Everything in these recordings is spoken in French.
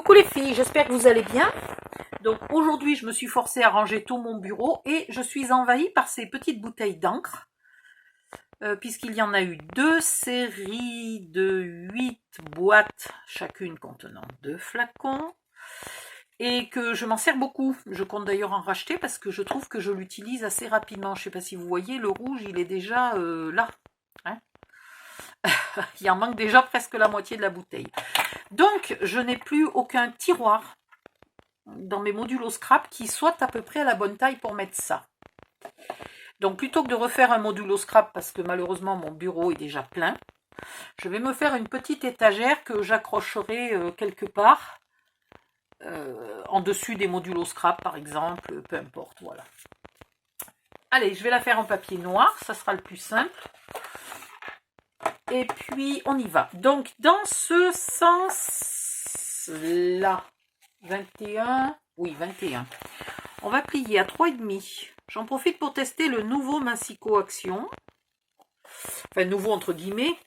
Coucou les filles, j'espère que vous allez bien. Donc aujourd'hui, je me suis forcée à ranger tout mon bureau et je suis envahie par ces petites bouteilles d'encre, puisqu'il y en a eu deux séries de 8 boîtes, chacune contenant 2 flacons, et que je m'en sers beaucoup. Je compte d'ailleurs en racheter parce que je trouve que je l'utilise assez rapidement. Je ne sais pas si vous voyez, le rouge, il est déjà là. Hein. Il en manque déjà presque la moitié de la bouteille. Donc, je n'ai plus aucun tiroir dans mes modules au scrap qui soit à peu près à la bonne taille pour mettre ça. Donc, plutôt que de refaire un module au scrap, parce que malheureusement mon bureau est déjà plein, je vais me faire une petite étagère que j'accrocherai quelque part, en dessus des modules au scrap par exemple, peu importe, voilà. Allez, je vais la faire en papier noir, ça sera le plus simple. Et puis, on y va. Donc, dans ce sens-là, 21, oui, 21. On va plier à 3,5. J'en profite pour tester le nouveau Massico Action. Enfin, nouveau entre guillemets,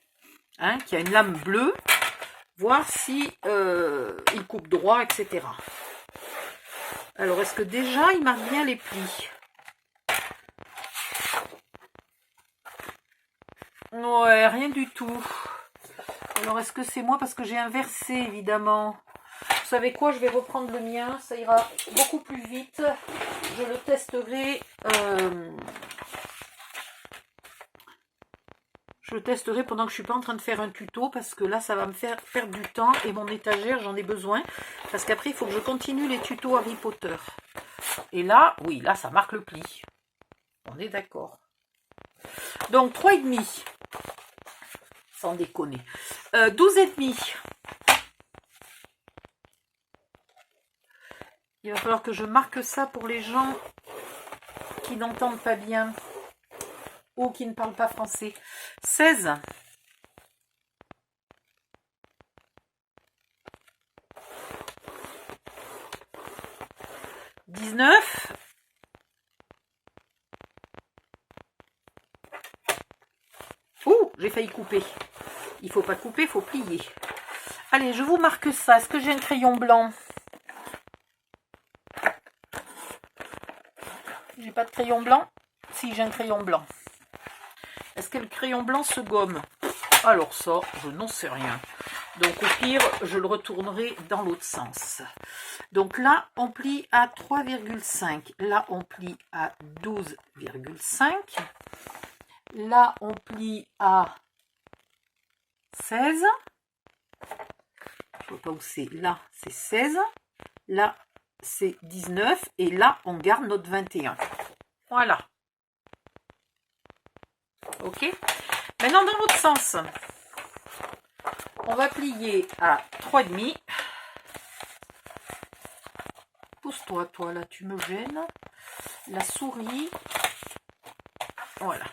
hein, qui a une lame bleue. Voir si il coupe droit, etc. Alors, est-ce que déjà, il marque bien les plis? Ouais, rien du tout. Alors, est-ce que c'est moi parce que j'ai inversé, évidemment? Vous savez quoi? Je vais reprendre le mien. Ça ira beaucoup plus vite. Je le testerai. Je le testerai pendant que je ne suis pas en train de faire un tuto. Parce que là, ça va me faire perdre du temps. Et mon étagère, j'en ai besoin. Parce qu'après, il faut que je continue les tutos Harry Potter. Et là, oui, là, ça marque le pli. On est d'accord. Donc, 3,5. Sans déconner. 12,5. Il va falloir que je marque ça pour les gens qui n'entendent pas bien ou qui ne parlent pas français. 16. 19. Ouh, j'ai failli couper. Il ne faut pas couper, il faut plier. Allez, je vous marque ça. Est-ce que j'ai un crayon blanc? J'ai pas de crayon blanc? Si, j'ai un crayon blanc. Est-ce que le crayon blanc se gomme? Alors ça, je n'en sais rien. Donc au pire, je le retournerai dans l'autre sens. Donc là, on plie à 3,5. Là, on plie à 12,5. Là, on plie à 16. Je ne vois pas où c'est. Là, c'est 16. Là, c'est 19. Et là, on garde notre 21. Voilà. Ok. Maintenant, dans l'autre sens, on va plier à 3,5. Pousse-toi, toi, là, tu me gênes. La souris. Voilà.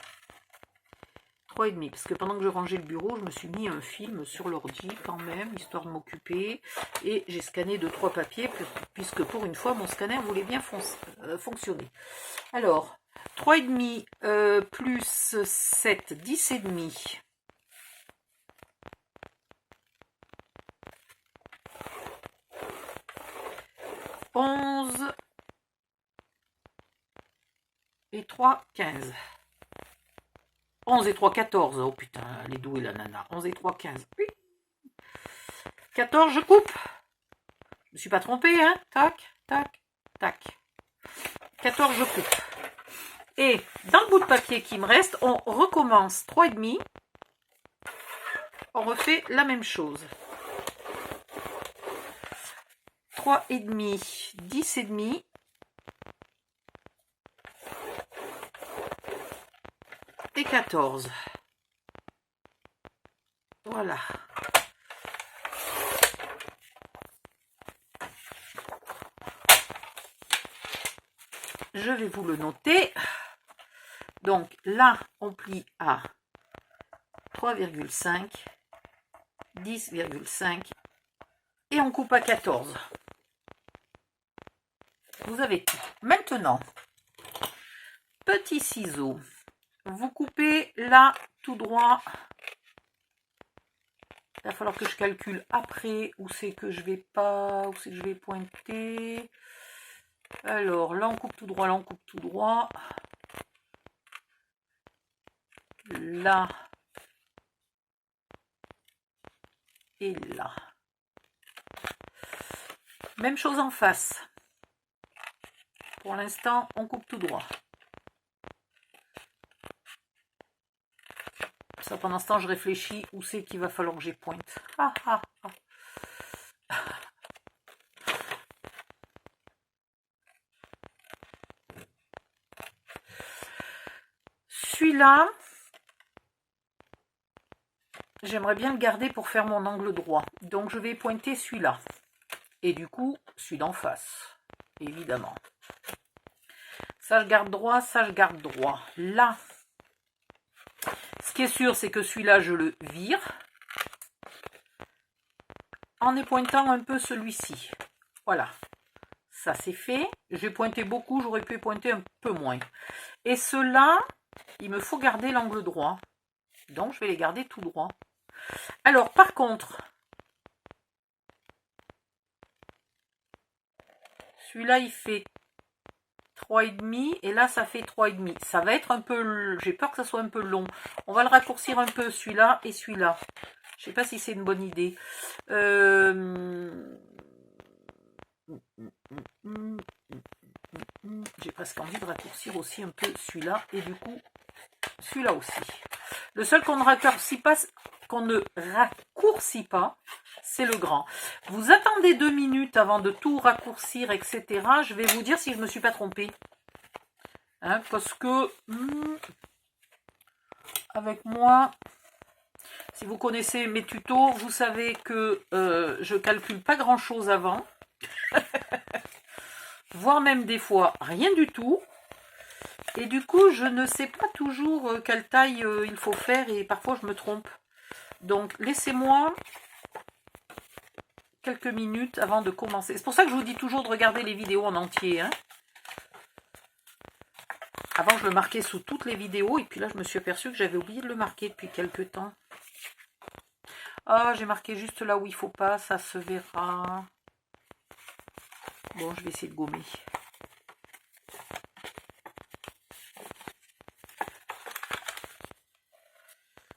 3,5. Parce que pendant que je rangeais le bureau, je me suis mis un film sur l'ordi quand même, histoire de m'occuper. Et j'ai scanné 2-3 papiers, puisque pour une fois, mon scanner voulait bien fonctionner. Alors, 3,5 plus 7, 10,5. 11 et 3, 15. 11 et 3, 14. Oh putain, elle est douée la nana. 11 et 3, 15. Oui. 14, je coupe. Je me suis pas trompée, hein. Tac, tac, tac. 14, je coupe. Et dans le bout de papier qui me reste, on recommence 3,5. On refait la même chose. 3,5, 10,5. Et 14. Voilà. Je vais vous le noter. Donc là, on plie à 3,5, 10,5 et on coupe à 14. Vous avez tout. Maintenant, petit ciseau. Vous coupez là tout droit Il va falloir que je calcule après où c'est que je vais pas, où c'est que je vais pointer. Alors là on coupe tout droit, là on coupe tout droit. Là et là. Même chose en face. Pour l'instant, on coupe tout droit. Ça, pendant ce temps, je réfléchis où c'est qu'il va falloir que j'y pointe. Ah, ah, ah. Celui-là, j'aimerais bien le garder pour faire mon angle droit. Donc, je vais pointer celui-là. Et du coup, celui d'en face, évidemment. Ça, je garde droit, ça, je garde droit. Là, ce qui est sûr, c'est que celui-là, je le vire. En épointant un peu celui-ci. Voilà. Ça, c'est fait. J'ai pointé beaucoup, j'aurais pu pointer un peu moins. Et ceux-là, il me faut garder l'angle droit. Donc, je vais les garder tout droit. Alors, par contre, celui-là, il fait 3,5 et là, ça fait 3,5. Ça va être un peu... J'ai peur que ça soit un peu long. On va le raccourcir un peu, celui-là et celui-là. Je ne sais pas si c'est une bonne idée. J'ai presque envie de raccourcir aussi un peu celui-là et du coup, celui-là aussi. Le seul qu'on ne raccourcit pas, c'est le grand. Vous attendez 2 minutes avant de tout raccourcir, etc. Je vais vous dire si je ne me suis pas trompée. Hein, parce que avec moi, si vous connaissez mes tutos, vous savez que je calcule pas grand chose avant. Voire même des fois rien du tout. Et du coup, je ne sais pas toujours quelle taille il faut faire et parfois je me trompe. Donc, laissez-moi quelques minutes avant de commencer. C'est pour ça que je vous dis toujours de regarder les vidéos en entier. Hein. Avant, je le marquais sous toutes les vidéos et puis là, je me suis aperçue que j'avais oublié de le marquer depuis quelques temps. Ah, j'ai marqué juste là où il ne faut pas, ça se verra. Bon, je vais essayer de gommer.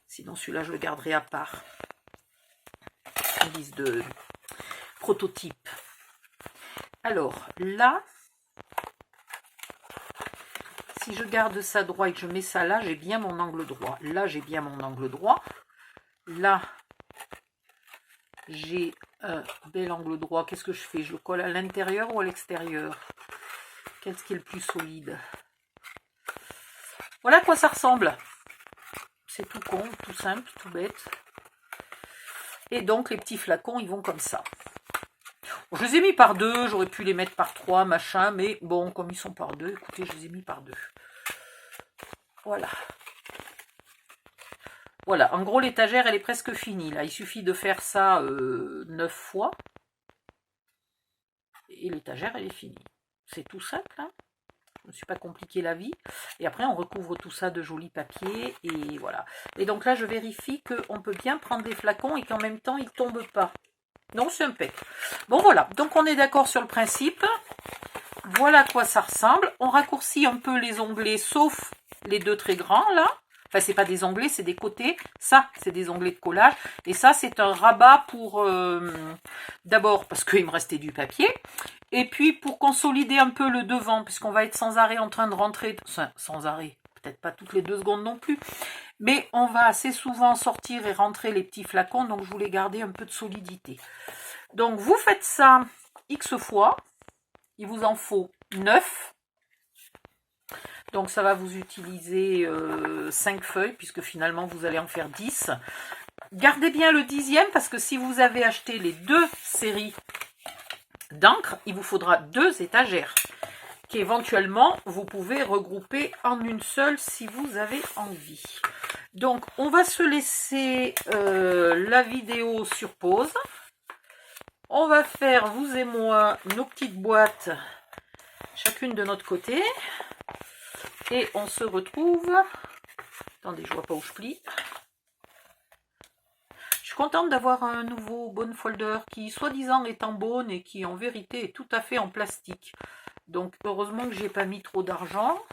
Sinon, celui-là, je le garderai à part. En guise de prototype. Alors, là, si je garde ça droit et que je mets ça là, j'ai bien mon angle droit. Là, j'ai bien mon angle droit. Là, j'ai un bel angle droit. Qu'est-ce que je fais? Je le colle à l'intérieur ou à l'extérieur? Qu'est-ce qui est le plus solide? Voilà à quoi ça ressemble. C'est tout con, tout simple, tout bête. Et donc, les petits flacons, ils vont comme ça. Bon, je les ai mis par 2, j'aurais pu les mettre par 3, machin, mais bon, comme ils sont par 2, écoutez, je les ai mis par 2. Voilà. Voilà, en gros, l'étagère, elle est presque finie. Là, il suffit de faire ça 9 fois. Et l'étagère, elle est finie. C'est tout simple, hein. Je ne me suis pas compliqué la vie. Et après, on recouvre tout ça de joli papier. Et voilà. Et donc là, je vérifie qu'on peut bien prendre des flacons et qu'en même temps, ils ne tombent pas. Non, c'est impec. Bon, voilà. Donc, on est d'accord sur le principe. Voilà à quoi ça ressemble. On raccourcit un peu les onglets, sauf les deux très grands, là. Enfin, c'est pas des onglets, c'est des côtés. Ça, c'est des onglets de collage. Et ça, c'est un rabat pour... d'abord, parce qu'il me restait du papier. Et puis, pour consolider un peu le devant, puisqu'on va être sans arrêt en train de rentrer... Enfin, sans arrêt, peut-être pas toutes les 2 secondes non plus. Mais on va assez souvent sortir et rentrer les petits flacons. Donc, je voulais garder un peu de solidité. Donc, vous faites ça X fois. Il vous en faut 9. Donc ça va vous utiliser 5 feuilles, puisque finalement vous allez en faire 10. Gardez bien le 10e, parce que si vous avez acheté les 2 séries d'encre, il vous faudra 2 étagères, qu'éventuellement vous pouvez regrouper en une seule si vous avez envie. Donc on va se laisser la vidéo sur pause. On va faire, vous et moi, nos petites boîtes, chacune de notre côté. Et on se retrouve... Attendez, je vois pas où je plie. Je suis contente d'avoir un nouveau bone folder qui, soi-disant, est en bone et qui, en vérité, est tout à fait en plastique. Donc, heureusement que j'ai pas mis trop d'argent.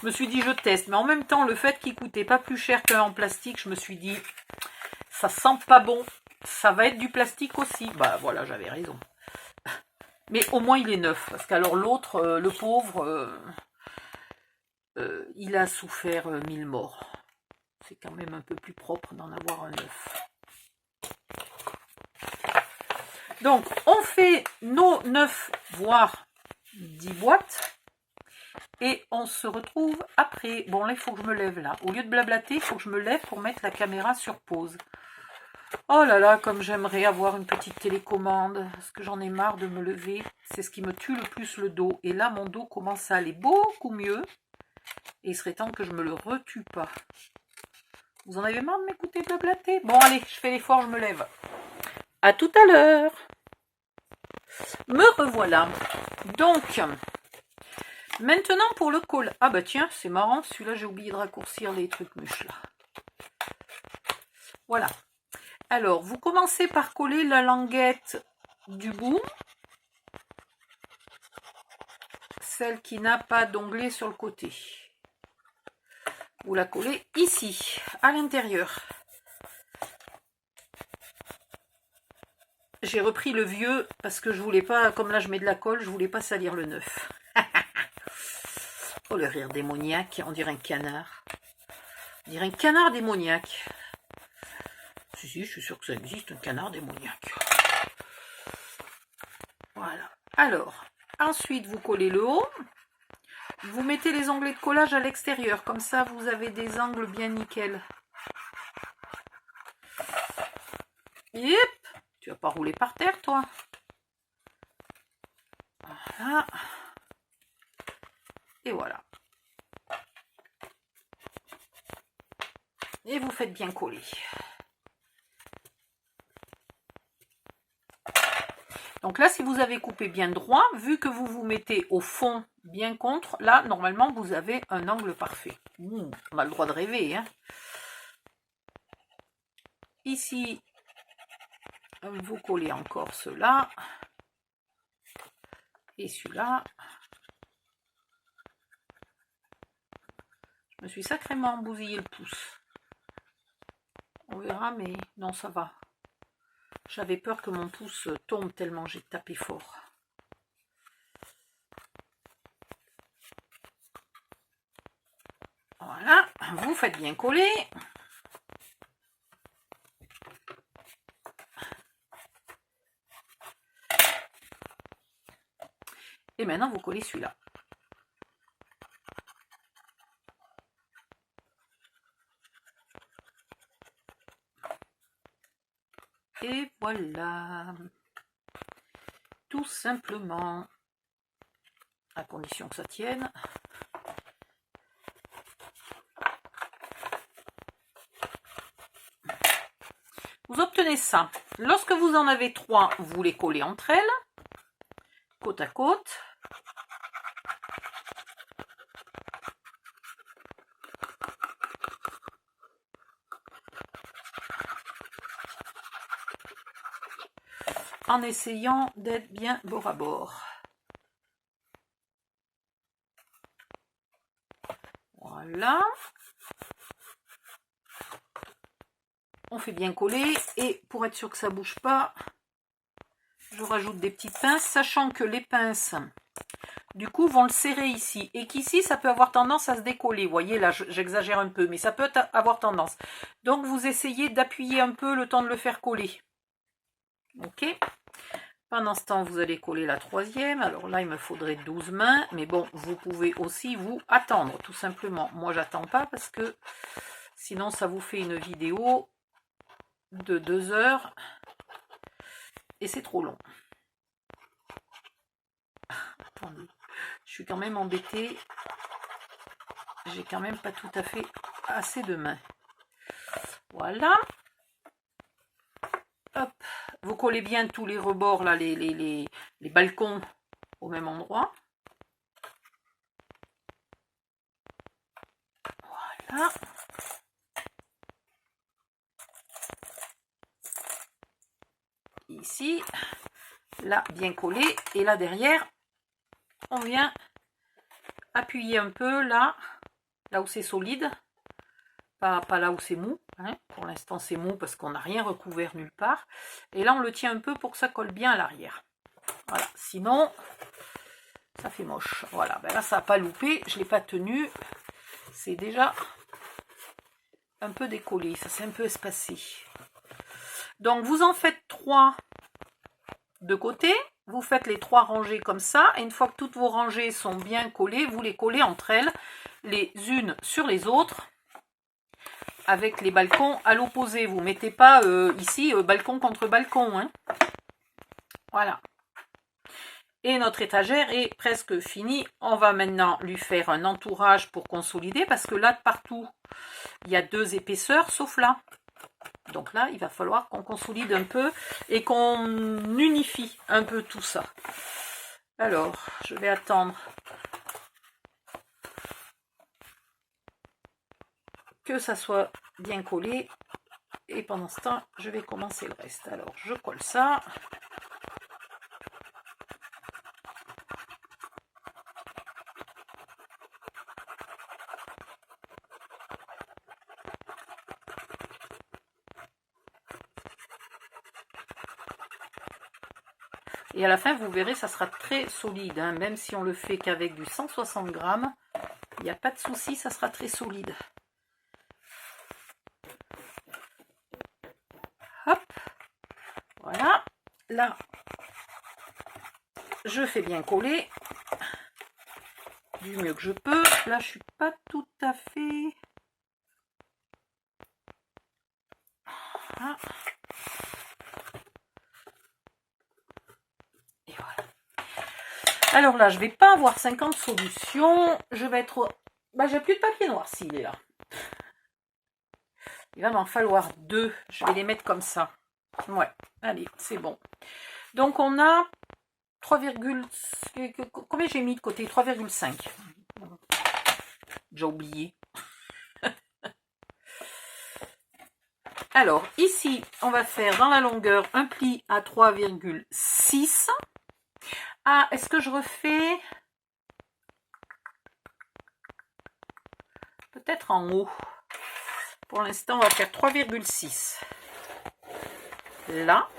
Je me suis dit, je teste. Mais en même temps, le fait qu'il coûtait pas plus cher qu'un en plastique, je me suis dit, ça sent pas bon. Ça va être du plastique aussi. Bah voilà, j'avais raison. Mais au moins, il est neuf. Parce qu'alors, l'autre, le pauvre, il a souffert 1000 morts. C'est quand même un peu plus propre d'en avoir un neuf. Donc, on fait nos 9, voire 10 boîtes. Et on se retrouve après. Bon, là, il faut que je me lève, là. Au lieu de blablater, il faut que je me lève pour mettre la caméra sur pause. Oh là là, comme j'aimerais avoir une petite télécommande. Parce que j'en ai marre de me lever. C'est ce qui me tue le plus le dos. Et là, mon dos commence à aller beaucoup mieux. Et il serait temps que je me le retue pas. Vous en avez marre de m'écouter blablater? Bon, allez, je fais l'effort, je me lève. À tout à l'heure. Me revoilà. Donc, maintenant pour le col. Ah bah tiens, c'est marrant, celui-là j'ai oublié de raccourcir les trucs mûches là. Voilà. Alors, vous commencez par coller la languette du bout. Celle qui n'a pas d'onglet sur le côté. Vous la collez ici, à l'intérieur. J'ai repris le vieux parce que je voulais pas, comme là je mets de la colle, je voulais pas salir le neuf. Oh le rire démoniaque, on dirait un canard. On dirait un canard démoniaque. Si, je suis sûre que ça existe, un canard démoniaque. Voilà. Alors, ensuite vous collez le haut. Vous mettez les onglets de collage à l'extérieur, comme ça vous avez des angles bien nickel. Yep. Tu vas pas rouler par terre, toi. Voilà. Et voilà. Et vous faites bien coller. Donc là, si vous avez coupé bien droit, vu que vous vous mettez au fond bien contre, là, normalement, vous avez un angle parfait. On a le droit de rêver, hein. Ici, vous collez encore cela. Et celui-là. Je me suis sacrément bousillé le pouce. On verra, mais non, ça va. J'avais peur que mon pouce tombe tellement j'ai tapé fort. Voilà, vous faites bien coller. Et maintenant, vous collez celui-là. Et voilà. Tout simplement. À condition que ça tienne. Vous obtenez ça. Lorsque vous en avez 3, vous les collez entre elles. Côte à côte. En essayant d'être bien bord à bord. Voilà. On fait bien coller et pour être sûr que ça ne bouge pas, je rajoute des petites pinces, sachant que les pinces, du coup, vont le serrer ici. Et qu'ici, ça peut avoir tendance à se décoller. Vous voyez, là, j'exagère un peu, mais ça peut avoir tendance. Donc, vous essayez d'appuyer un peu le temps de le faire coller. Ok. Pendant ce temps, vous allez coller la 3e. Alors là, il me faudrait 12 mains. Mais bon, vous pouvez aussi vous attendre, tout simplement. Moi, j'attends pas parce que sinon, ça vous fait une vidéo de 2 heures. Et c'est trop long. Attendez. Je suis quand même embêtée. J'ai quand même pas tout à fait assez de mains. Voilà. Hop. Vous collez bien tous les rebords, là, les balcons au même endroit. Voilà. ici, là bien collé, et là derrière, on vient appuyer un peu là où c'est solide, pas là où c'est mou, hein. Pour l'instant c'est mou parce qu'on n'a rien recouvert nulle part, et là on le tient un peu pour que ça colle bien à l'arrière. Voilà, sinon ça fait moche. Voilà, ben là ça n'a pas loupé, je ne l'ai pas tenu, c'est déjà un peu décollé, ça s'est un peu espacé. Donc vous en faites 3 de côté, vous faites les 3 rangées comme ça, et une fois que toutes vos rangées sont bien collées, vous les collez entre elles, les unes sur les autres, avec les balcons à l'opposé. Vous ne mettez pas ici balcon contre balcon, hein. Voilà. Et notre étagère est presque finie. On va maintenant lui faire un entourage pour consolider, parce que là, partout, il y a 2 épaisseurs, sauf là. Donc là, il va falloir qu'on consolide un peu et qu'on unifie un peu tout ça. Alors, je vais attendre que ça soit bien collé. Et pendant ce temps, je vais commencer le reste. Alors, je colle ça. Et à la fin, vous verrez, ça sera très solide, hein. Même si on le fait qu'avec du 160 grammes, il n'y a pas de souci, ça sera très solide. Hop, voilà. Là, je fais bien coller du mieux que je peux. Là, je suis pas tout à fait... Voilà. Et voilà. Alors là, je vais pas avoir 50 solutions. Je vais être... Bah, j'ai plus de papier noir s'il est là. Il va m'en falloir 2. Je vais les mettre comme ça. Ouais, allez, c'est bon. Donc, on a 3, combien j'ai mis de côté? 3,5. J'ai oublié. Alors, ici, on va faire dans la longueur un pli à 3,6. Ah, est-ce que je refais peut-être en haut? Pour l'instant, on va faire 3,6. Là.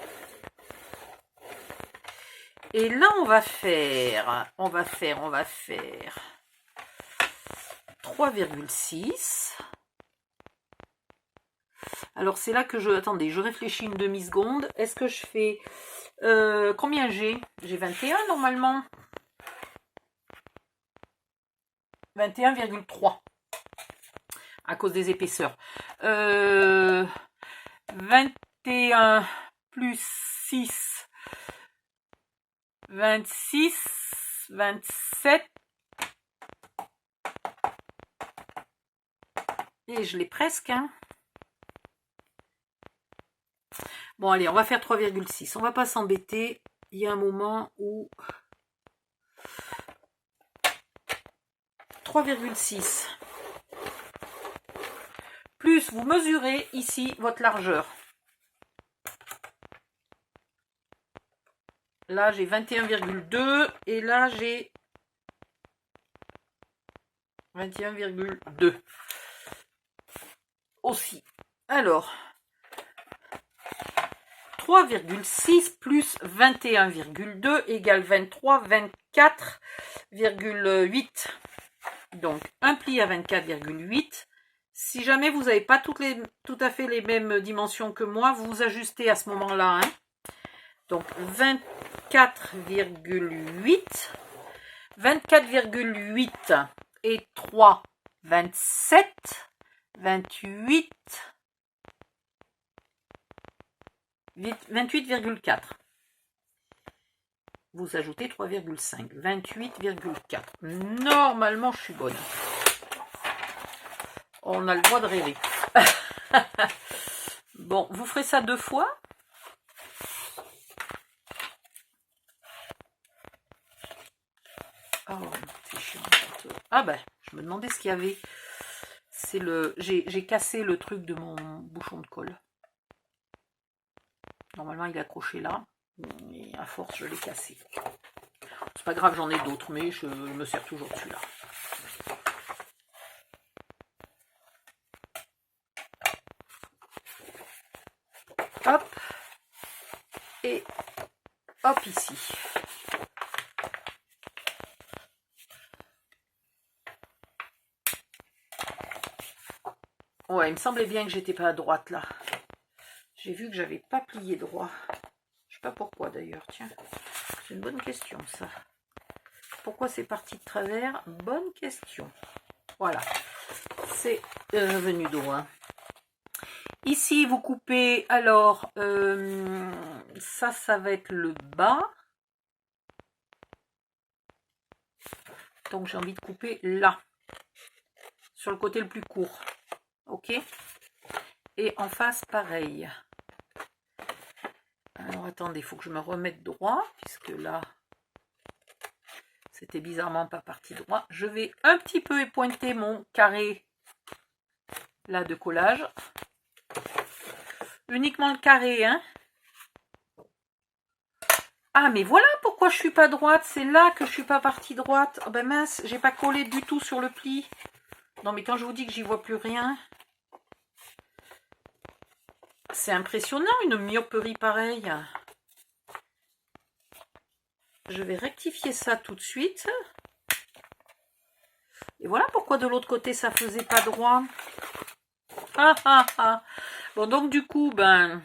Et là, on va faire 3,6. Alors, c'est là que je... Attendez, je réfléchis une demi-seconde. Est-ce que je fais... combien j'ai? J'ai 21 normalement. 21,3. À cause des épaisseurs. 21 plus 6. 26. 27. Et je l'ai presque, hein. Bon, allez, on va faire 3,6. On va pas s'embêter. Il y a un moment où... 3,6. Plus, vous mesurez ici votre largeur. Là, j'ai 21,2. Et là, j'ai 21,2. Aussi. Alors... 3,6 plus 21,2 égale 23, 24,8. Donc, un pli à 24,8. Si jamais vous n'avez pas tout à fait les mêmes dimensions que moi, vous ajustez à ce moment-là. Hein. Donc, 24,8. 24,8 et 3, 27. 28. 28,4. Vous ajoutez 3,5. 28,4. Normalement, je suis bonne. On a le droit de rêver. Bon, vous ferez ça 2 fois. Oh, c'est chiant. Ah ben, je me demandais ce qu'il y avait. C'est le... J'ai cassé le truc de mon bouchon de colle. Normalement, il est accroché là. Et à force, je l'ai cassé. C'est pas grave, j'en ai d'autres, mais je me sers toujours de celui-là. Hop. Et hop ici. Ouais, il me semblait bien que j'étais pas à droite là. J'ai vu que j'avais pas plié droit. Je sais pas pourquoi d'ailleurs, tiens. C'est une bonne question ça. Pourquoi c'est parti de travers? Bonne question. Voilà. C'est venu droit. Ici, vous coupez, alors, ça va être le bas. Donc, j'ai envie de couper là. Sur le côté le plus court. Ok? Et en face, pareil. Alors, attendez, il faut que je me remette droit, puisque là, c'était bizarrement pas parti droit. Je vais un petit peu épointer mon carré, là, de collage. Uniquement le carré, hein. Ah, mais voilà pourquoi je suis pas droite. C'est là que je suis pas partie droite. Oh ben mince, j'ai pas collé du tout sur le pli. Non, mais quand je vous dis que j'y vois plus rien, c'est impressionnant une myoperie pareille. Je vais rectifier ça tout de suite. Et voilà pourquoi de l'autre côté ça faisait pas droit. Ah ah ah. Bon, donc du coup, ben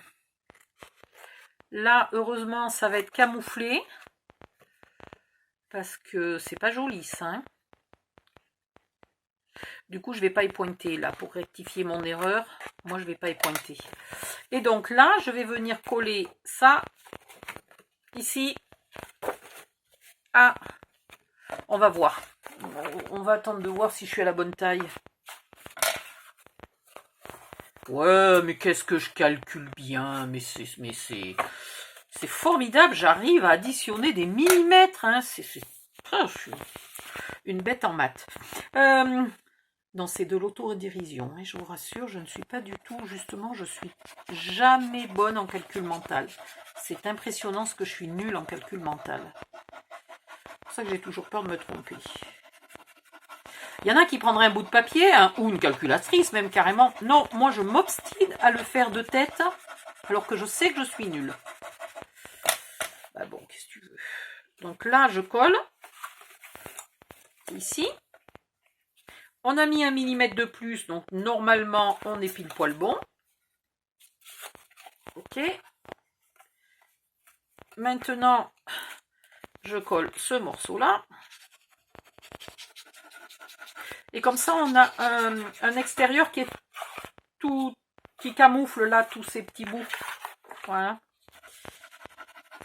là, heureusement, ça va être camouflé. Parce que c'est pas joli ça. Hein. Du coup, je vais pas y pointer là pour rectifier mon erreur. Moi, je vais pas y pointer. Et donc là, je vais venir coller ça ici. Ah, on va voir. On va attendre de voir si je suis à la bonne taille. Ouais, mais qu'est-ce que je calcule bien. Mais c'est formidable. J'arrive à additionner des millimètres. Hein. Je suis une bête en maths. Non, c'est de l'autodérision. Et je vous rassure, je ne suis pas du tout, justement, je suis jamais bonne en calcul mental. C'est impressionnant ce que je suis nulle en calcul mental. C'est pour ça que j'ai toujours peur de me tromper. Il y en a qui prendraient un bout de papier, hein, ou une calculatrice même carrément. Non, moi je m'obstine à le faire de tête, alors que je sais que je suis nulle. Bah bon, qu'est-ce que tu veux. Donc là, je colle. Ici. On a mis 1 mm de plus, donc normalement, on est pile poil bon. Ok. Maintenant, je colle ce morceau-là. Et comme ça, on a un extérieur qui est tout, qui camoufle là tous ces petits bouts. Voilà.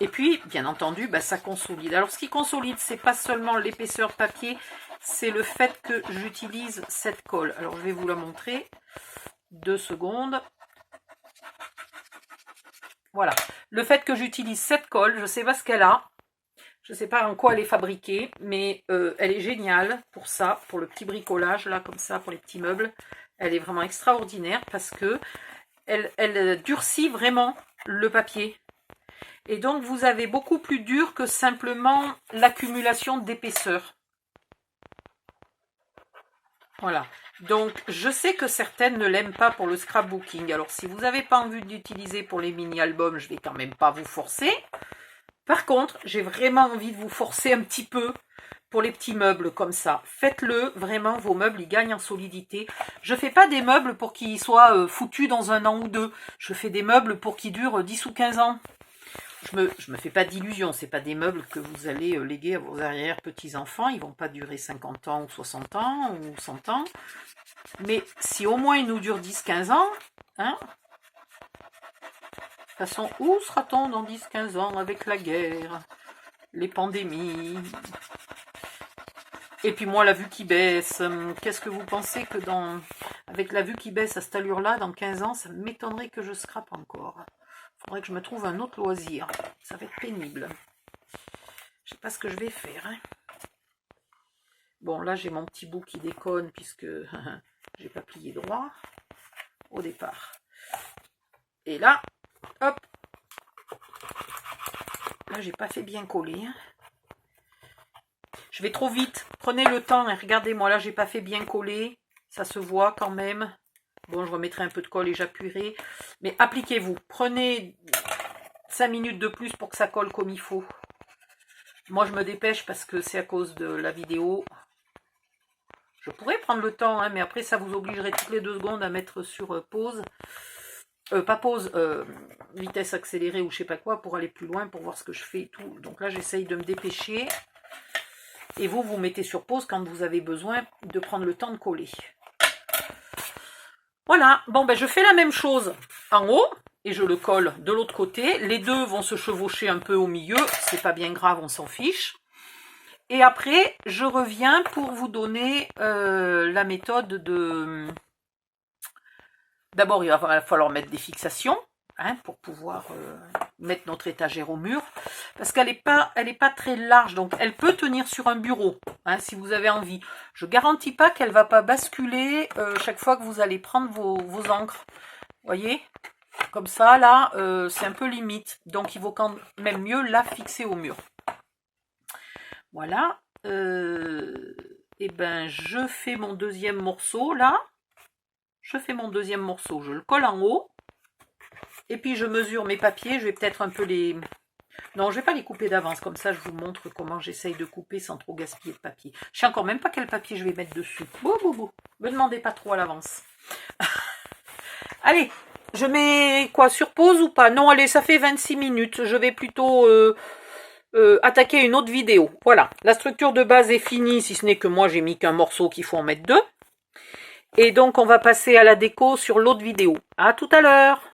Et puis, bien entendu, bah, ça consolide. Alors, ce qui consolide, c'est pas seulement l'épaisseur papier, c'est le fait que j'utilise cette colle. Alors, je vais vous la montrer. 2 secondes. Voilà. Le fait que j'utilise cette colle, je ne sais pas ce qu'elle a. Je ne sais pas en quoi elle est fabriquée, mais elle est géniale pour ça, pour le petit bricolage, là, comme ça, pour les petits meubles. Elle est vraiment extraordinaire parce que elle durcit vraiment le papier. Et donc, vous avez beaucoup plus dur que simplement l'accumulation d'épaisseur. Voilà. Donc, je sais que certaines ne l'aiment pas pour le scrapbooking. Alors, si vous n'avez pas envie d'utiliser pour les mini-albums, je ne vais quand même pas vous forcer. Par contre, j'ai vraiment envie de vous forcer un petit peu pour les petits meubles comme ça. Faites-le, vraiment, vos meubles, ils gagnent en solidité. Je ne fais pas des meubles pour qu'ils soient foutus dans 1 an ou 2. Je fais des meubles pour qu'ils durent 10 ou 15 ans. Je me fais pas d'illusions. Ce n'est pas des meubles que vous allez léguer à vos arrière-petits-enfants. Ils ne vont pas durer 50 ans ou 60 ans ou 100 ans. Mais si au moins ils nous durent 10-15 ans, hein, de toute façon, où sera-t-on dans 10-15 ans avec la guerre, les pandémies, et puis moi la vue qui baisse. Qu'est-ce que vous pensez que avec la vue qui baisse à cette allure-là, dans 15 ans, ça m'étonnerait que je scrape encore. Il faudrait que je me trouve un autre loisir. Ça va être pénible. Je sais pas ce que je vais faire. Hein. Bon, là j'ai mon petit bout qui déconne puisque j'ai pas plié droit au départ. Et là, hop, Là, j'ai pas fait bien coller. Je vais trop vite. Prenez le temps et regardez-moi. Là, j'ai pas fait bien coller. Ça se voit quand même. Bon, je remettrai un peu de colle et j'appuierai. Mais appliquez-vous. Prenez 5 minutes de plus pour que ça colle comme il faut. Moi, je me dépêche parce que c'est à cause de la vidéo. Je pourrais prendre le temps, hein, mais après, ça vous obligerait toutes les 2 secondes à mettre sur pause. Pas pause, vitesse accélérée ou je sais pas quoi, pour aller plus loin, pour voir ce que je fais et tout. Donc là, j'essaye de me dépêcher. Et vous, vous mettez sur pause quand vous avez besoin de prendre le temps de coller. Voilà, bon ben je fais la même chose en haut et je le colle de l'autre côté. Les deux vont se chevaucher un peu au milieu, c'est pas bien grave, on s'en fiche. Et après, je reviens pour vous donner la méthode de... D'abord, il va falloir mettre des fixations, hein, pour pouvoir mettre notre étagère au mur. Parce qu'elle n'est pas très large, donc elle peut tenir sur un bureau, hein, si vous avez envie. Je ne garantis pas qu'elle ne va pas basculer chaque fois que vous allez prendre vos encres. Vous voyez? Comme ça, là, c'est un peu limite. Donc, il vaut quand même mieux la fixer au mur. Voilà. Et ben, je fais mon deuxième morceau, là. Je fais mon deuxième morceau. Je le colle en haut. Et puis, je mesure mes papiers. Je vais peut-être un peu les... Non, je ne vais pas les couper d'avance. Comme ça, je vous montre comment j'essaye de couper sans trop gaspiller de papier. Je sais encore même pas quel papier je vais mettre dessus. Ne me demandez pas trop à l'avance. Allez, je mets quoi, sur pause ou pas? Non, allez, ça fait 26 minutes. Je vais plutôt attaquer une autre vidéo. Voilà, la structure de base est finie, si ce n'est que moi, j'ai mis qu'un morceau qu'il faut en mettre 2. Et donc, on va passer à la déco sur l'autre vidéo. À tout à l'heure.